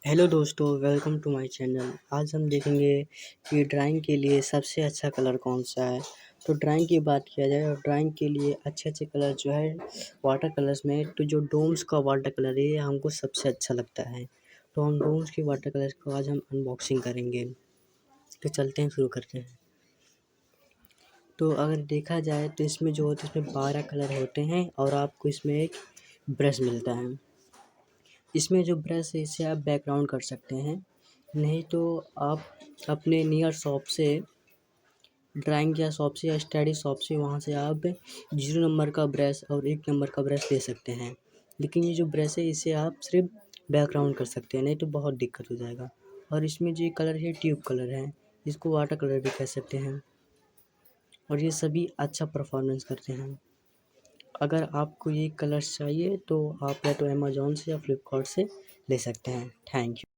Hello दोस्तों, welcome to my channel. आज हम देखेंगे कि ड्राइंग के लिए सबसे अच्छा कलर कौन सा है। तो ड्राइंग की बात किया जाए और ड्राइंग के लिए अच्छे कलर जो है वाटर कलर्स में, तो जो डोम्स का वाटर कलर है ये हमको सबसे अच्छा लगता है। तो हम डोम्स के वाटर कलर्स को आज हम अनबॉक्सिंग करेंगे। तो चलते हैं, शुरू करते हैं। तो अगर देखा जाए तो इसमें जो होते हैं इसमें 12 कलर होते हैं और आपको इसमें एक ब्रश मिलता है। इसमें जो ब्रश है इसे आप बैकग्राउंड कर सकते हैं, नहीं तो आप अपने नियर शॉप से, ड्राइंग या शॉप से या स्टडी शॉप से, वहाँ से आप 0 नंबर का ब्रश और 1 नंबर का ब्रश ले सकते हैं। लेकिन ये जो ब्रश है इसे आप सिर्फ बैकग्राउंड कर सकते हैं, नहीं तो बहुत दिक्कत हो जाएगा। और इसमें जो कलर है ट्यूब कलर है, इसको वाटर कलर भी कह सकते हैं और ये सभी अच्छा परफॉर्मेंस करते हैं। अगर आपको ये कलर्स चाहिए तो आप या तो अमेज़न से या फ्लिपकार्ट से ले सकते हैं। Thank you.